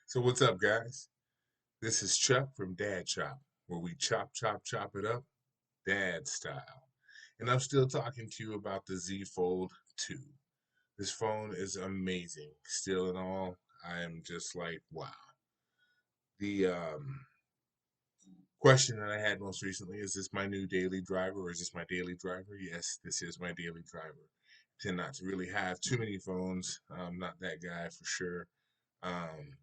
So what's up, guys? This is Chuck from DADCHOP, where we chop it up, dad style. And I'm still talking to you about the Z Fold 2. This phone is amazing. Still in all, I am just like, wow. The question that I had most recently is this my new daily driver or is this my daily driver? Yes, this is my daily driver. I tend not to really have too many phones. I'm not that guy for sure. Um,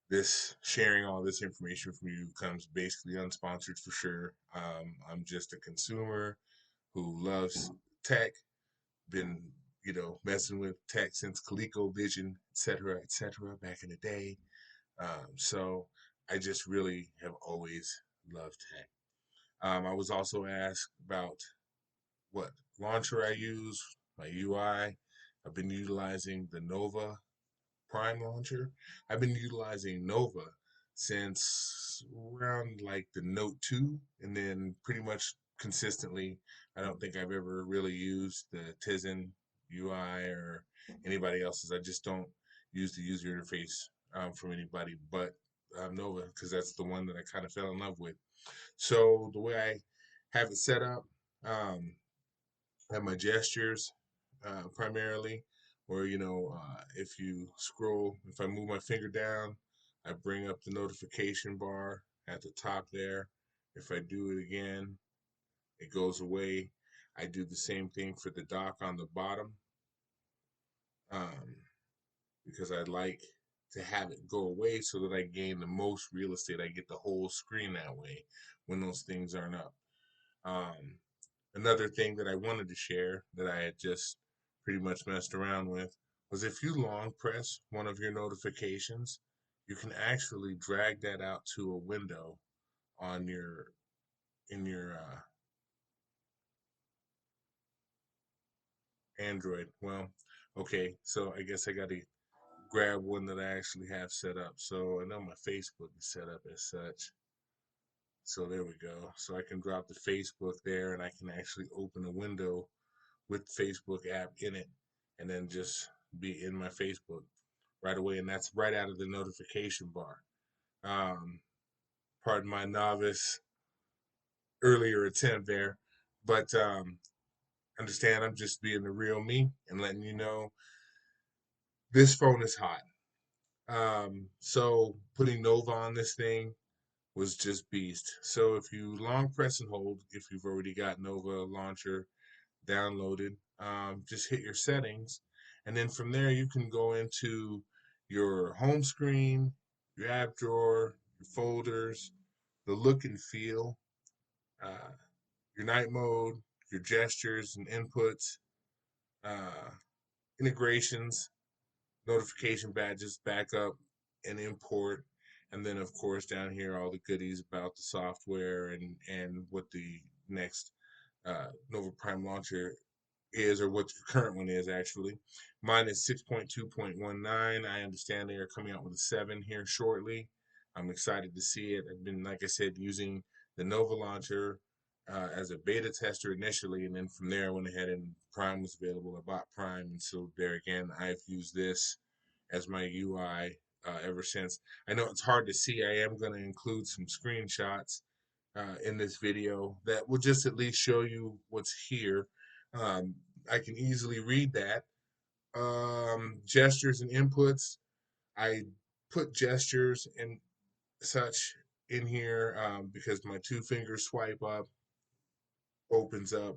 this sharing all this information from you comes basically unsponsored for sure. I'm just a consumer who loves tech, been messing with tech since ColecoVision, et cetera, back in the day. So I just really have always loved tech. I was also asked about what launcher I use, my UI. I've been utilizing the Nova Prime launcher. I've been utilizing Nova since around like the Note 2, and then pretty much consistently. I don't think I've ever really used the Tizen UI or anybody else's. I just don't use the user interface from anybody but Nova because that's the one that I kind of fell in love with. So the way I have it set up, um, have my gestures primarily, where if you scroll, if I move my finger down, I bring up the notification bar at the top there. If I do it again, it goes away. I do the same thing for the dock on the bottom um, because I like to have it go away so that I gain the most real estate. I get the whole screen that way when those things aren't up. Um, Another thing that I wanted to share that I had just pretty much messed around with was if you long press one of your notifications, you can actually drag that out to a window on your in your Android. Well, okay, so I guess I got to grab one that I actually have set up. So I know my Facebook is set up as such. So there we go. So I can drop the Facebook there and I can actually open a window with Facebook app in it and then just be in my Facebook right away. And that's right out of the notification bar. Um, Pardon my novice earlier attempt there, but understand I'm just being the real me and letting you know this phone is hot. So putting Nova on this thing was just beast. So if you long press and hold, if you've already got Nova launcher downloaded, just hit your settings, and then from there you can go into your home screen, your app drawer, your folders, the look and feel, uh, your night mode, your gestures and inputs, uh, integrations, notification badges, backup, and import. And then, of course, down here, all the goodies about the software and what the next Nova Prime launcher is, or what the current one is actually. Mine is 6.2.19. I understand they are coming out with a 7 here shortly. I'm excited to see it. I've been, like I said, using the Nova launcher as a beta tester initially, and then from there I went ahead and Prime was available. I bought Prime, and so there again, I've used this as my UI ever since. I know it's hard to see. I am going to include some screenshots in this video that will just at least show you what's here. Um, I can easily read that. Gestures and inputs. I put gestures and such in here because my two finger swipe up opens up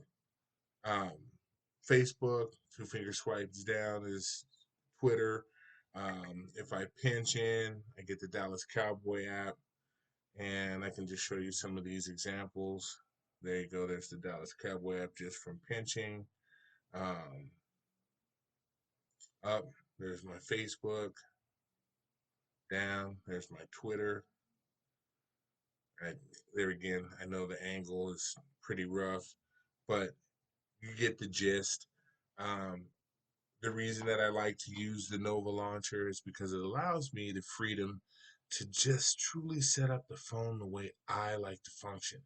um, Facebook, two finger swipes down is Twitter. If I pinch in, I get the Dallas Cowboy app, and I can just show you some of these examples. There you go. There's the Dallas Cowboy app just from pinching. Um, Up, there's my Facebook. Down, there's my Twitter. I, there again, I know the angle is pretty rough, but you get the gist. Um, the reason that I like to use the Nova launcher is because it allows me the freedom to just truly set up the phone the way I like to function.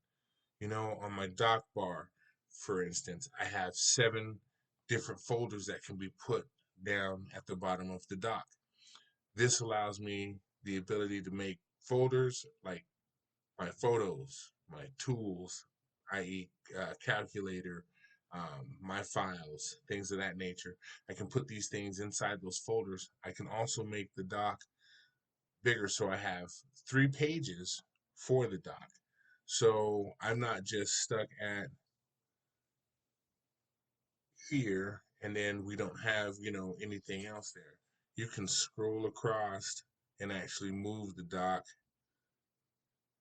On my dock bar, for instance, I have 7 different folders that can be put down at the bottom of the dock. This allows me the ability to make folders like my photos, my tools, i.e., calculator, my files, things of that nature. I can put these things inside those folders. I can also make the doc bigger so I have 3 pages for the doc. So I'm not just stuck at here and then we don't have, anything else there. You can scroll across and actually move the doc,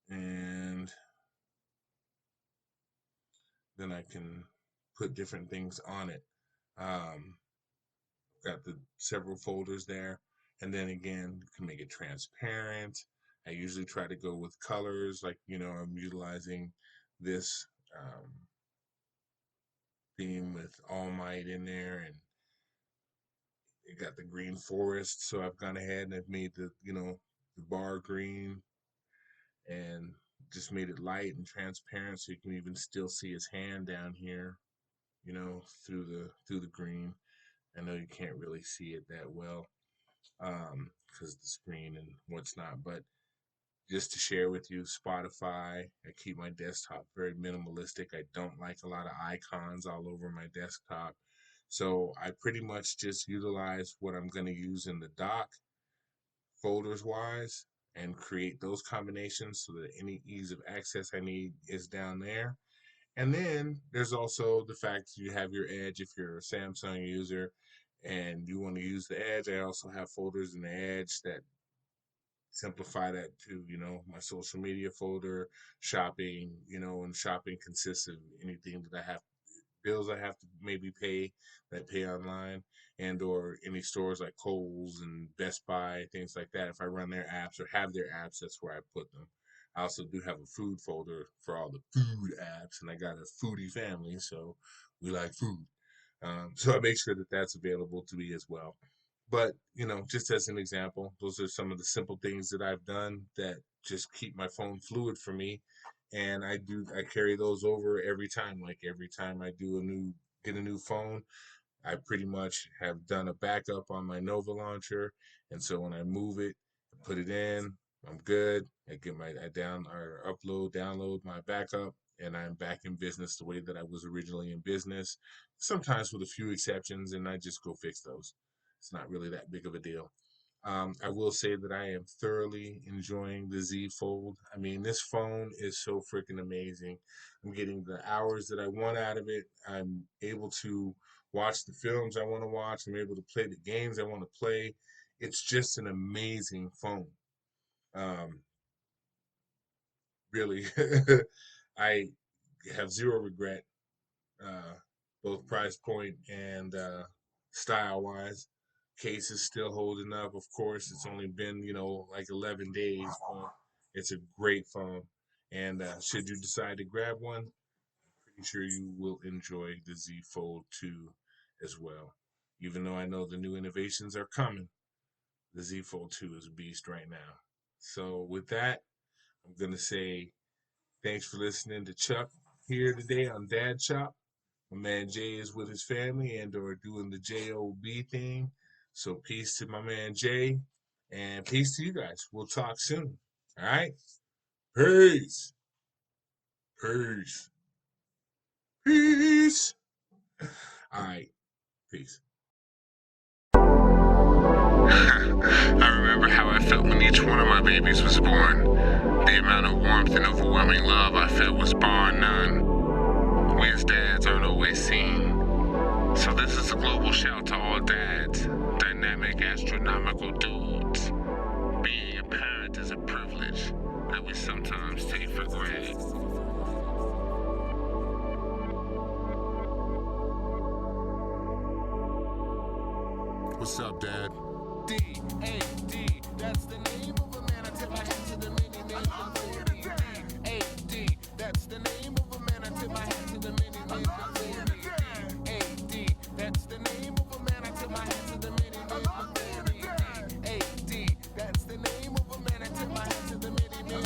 and then I can put different things on it. Um, got the several folders there, and then again, you can make it transparent. I usually try to go with colors, like I'm utilizing this theme with All Might in there, and it got the green forest. So I've gone ahead and I've made the bar green and just made it light and transparent, so you can even still see his hand down here, through the green. I know you can't really see it that well because of the screen and what's not, but just to share with you, Spotify, I keep my desktop very minimalistic. I don't like a lot of icons all over my desktop. So I pretty much just utilize what I'm going to use in the doc, folders wise, and create those combinations so that any ease of access I need is down there. And then there's also the fact that you have your Edge if you're a Samsung user and you want to use the Edge. I also have folders in the Edge that simplify that to, my social media folder, shopping, and shopping consists of anything that I have, bills I have to maybe pay that pay online, and or any stores like Kohl's and Best Buy, things like that. If I run their apps or have their apps, that's where I put them. I also do have a food folder for all the food apps, and I got a foodie family, so we like food. So I make sure that that's available to me as well. But, just as an example, those are some of the simple things that I've done that just keep my phone fluid for me. And I carry those over every time. Like every time I get a new phone, I pretty much have done a backup on my Nova launcher. And so when I move it, I put it in, I'm good. I download my backup, and I'm back in business the way that I was originally in business. Sometimes with a few exceptions, and I just go fix those. It's not really that big of a deal. I will say that I am thoroughly enjoying the Z Fold. I mean, this phone is so freaking amazing. I'm getting the hours that I want out of it. I'm able to watch the films I want to watch. I'm able to play the games I want to play. It's just an amazing phone. Um, really, I have zero regret, uh, both price point and style wise. Case is still holding up. Of course, it's only been like 11 days, but it's a great phone. And should you decide to grab one, pretty sure you will enjoy the Z Fold 2 as well. Even though I know the new innovations are coming, the Z Fold 2 is a beast right now. So with that, I'm gonna say thanks for listening to Chuck here today on Dad Chop. My man Jay is with his family and or doing the JOB thing. So peace to my man Jay, and peace to you guys. We'll talk soon. All right? Peace. Peace. Peace. All right. Peace. I remember how I felt when each one of my babies was born. The amount of warmth and overwhelming love I felt was bar none. We as dads aren't always seen. So this is a global shout to all dads, dynamic, astronomical dudes. Being a parent is a privilege that we sometimes take for granted. What's up, Dad? D-A-D, that's the name of a man. I tip my hat to the many men. A-D, that's the name of a man. I tip my hat to the many men. A-D, that's the name of a man. I tip my hat to the many men. A-D, that's the name of a man. I tip my hat to the many men.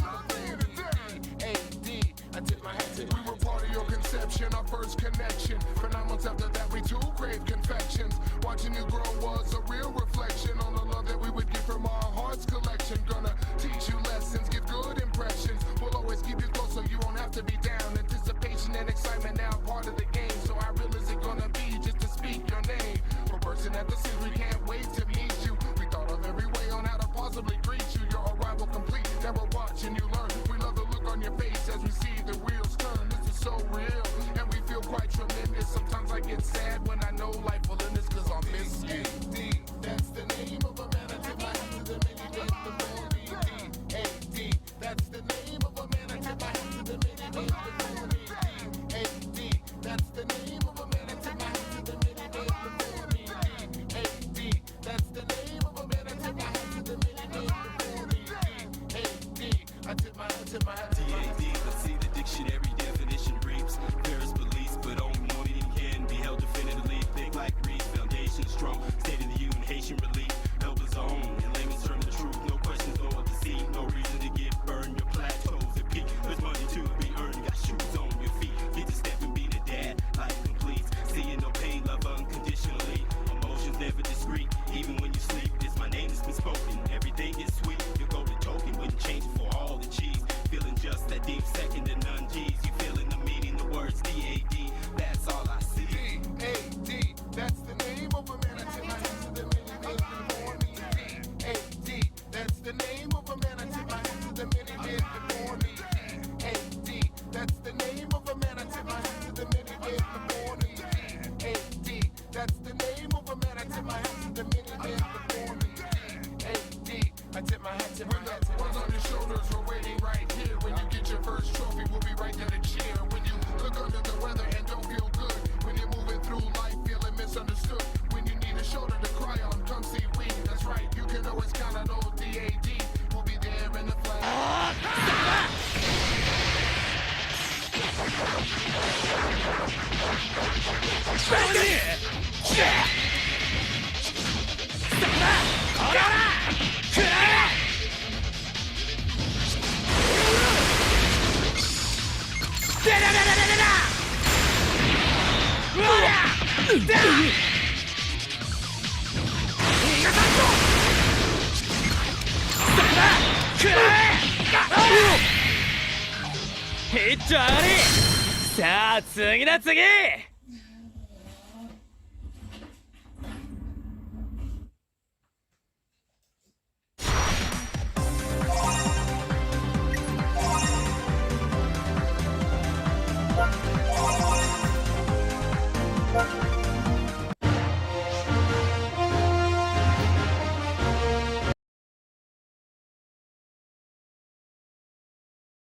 A-D, I tip my hat to the. We were part of your conception, our first connection. For 9 months after that, we too craved confections. Watching you grow was a real reflection on the love that we would get from our hearts collection. Gonna no life full of this cause I'm missing. AD, that's the name of a man. I tip my hat to the many days before me. AD, that's the name of a man. I tip my hat to the many days before me. AD, that's the name of a man. I tip my hat to the many days before me. AD, that's the name of a man. I tip my hat to the many days before me. AD, I tip my hat to my hat. DAD, let's see the dictionary definition reaps various beliefs, but only one meaning can be held definitively. Think like Greece, foundation strong, state of the union, Haitian relief, Melba's own. In layman's terms, the truth, no questions, no deceit, no reason to get burned. Your plateaus at peak, there's money to be earned. Got shoes on your feet, get to step and be the dad. Life complete, seeing no pain, love unconditionally. Emotions never discreet, even when you sleep. It's my name that's been spoken. Everything is sweet. Your golden token wouldn't change it for all the cheese. Feeling just that deep, second to none G's. You feeling the meaning, the words DAD. That's all I see. DAD, that's the name of a man. I tip my hat to the many days before me. DAD, that's the name of a man. I tip my hat to the many days before me. DAD, that's the name of a man. I tip my hat to the many days before me. DAD, that's the name of a man. I tip my hat to the many days before me. DAD, I tip my hat to my hat. Ones on your shoulders, we're waiting right here. When you get your first trophy, we'll be right there to cheer. When you look under the weather and don't feel good. When you're moving through life feeling misunderstood. When you need a shoulder to cry on, come see we. That's right, you can always count on old DAD. We'll be there in the flash.ヒット上がり。さあ次だ次。